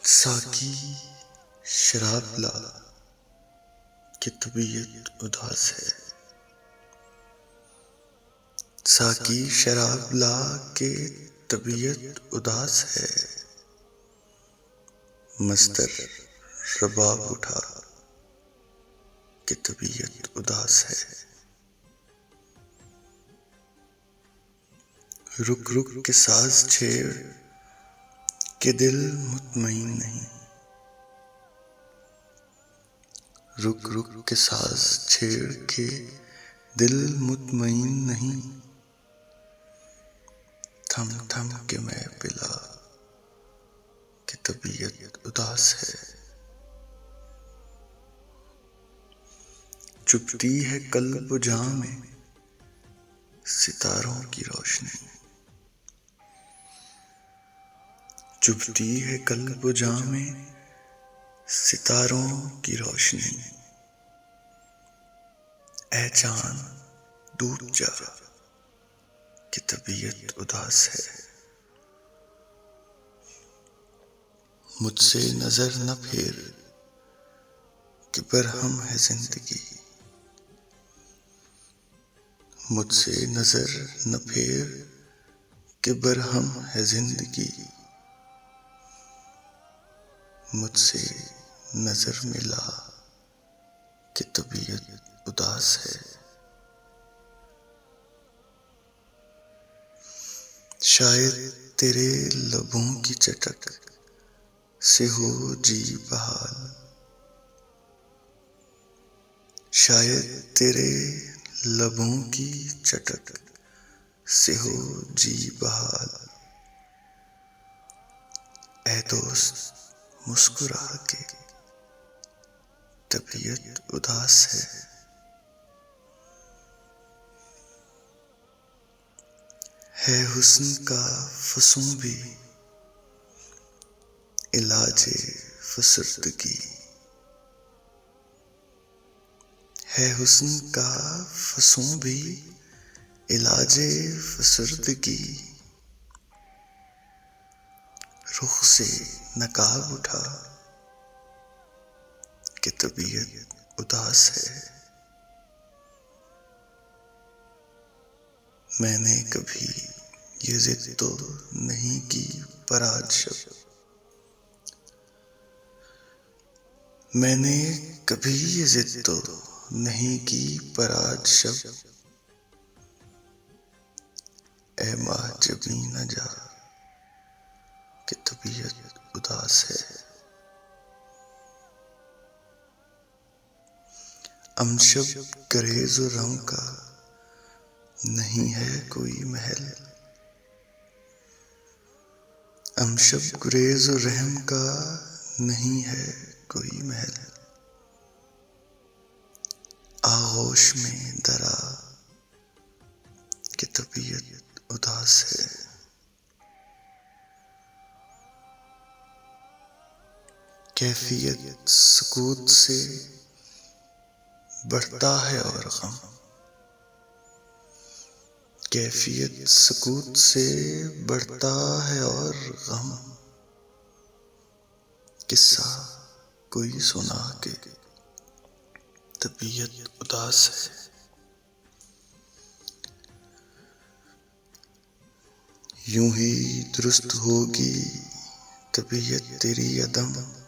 साकी शराब ला कि तबीयत उदास है। साकी शराब ला के तबीयत उदास है। मस्तर रबाब उठा कि तबीयत उदास है। रुक रुक के साज छेड़ के दिल मुतमईन नहीं। रुक रुक के साज छेड़ के दिल मुतमईन नहीं। थम थम के मैं पिला कि तबीयत उदास है। चुभती है कल्ब जां में सितारों की रोशनी। चुभती है कल्ब जां में सितारों की रोशनी। ऐ चांद डूब जा कि तबीयत उदास है। मुझसे नजर न फेर कि बरहम है जिंदगी। मुझसे नजर न फेर कि बरहम है जिंदगी। मुझसे नजर मिला कि तबीयत उदास है। शायद तेरे लबों की चटक से हो जी बहाल। शायद तेरे लबों की चटक से हो जी बहाल। ऐ दोस्त मुस्कुरा के तबीयत उदास है। हुस्न का फसूं भी इलाजे फसर्दगी। है हुस्न का फसूं भी इलाजे फसर्दगी। रुख से नकाब उठा कि तबीयत उदास है। मैंने कभी ये जिद तो नहीं की पर आज शब। मैंने कभी ये जिद तो नहीं की पर आज शब। ऐ माह जबी न जा कि तबीयत उदास है। अमशब गरेज़ व रम का नहीं है कोई महल। अमशब गुरेज़ व रहम का नहीं है कोई महल। आगोश में दरा कि तबीयत उदास है। कैफियत सुकूत से बढ़ता है और गम। कैफियत सुकूत से बढ़ता है और गम। किस्सा कोई सुना के तबीयत उदास है। यूं ही दुरुस्त होगी तबीयत तेरी अदम।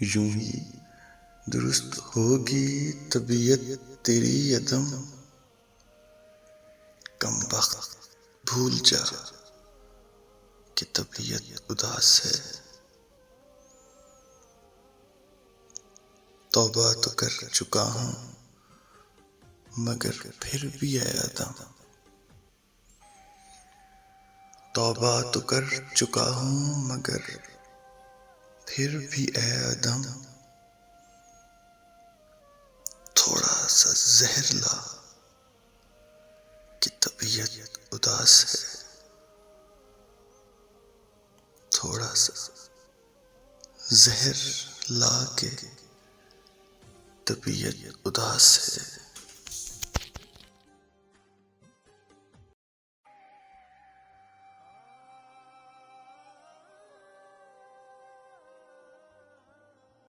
यूं ही दुरुस्त होगी तबीयत तेरी अदम। कमबख्त भूल जा कि तबीयत उदास है। तौबा तो कर चुका हूँ मगर फिर भी है अदम। तौबा तो कर चुका हूँ मगर फिर भी है अदम। थोड़ा सा जहर ला कि तबीयत उदास है। थोड़ा सा जहर ला के तबीयत उदास है।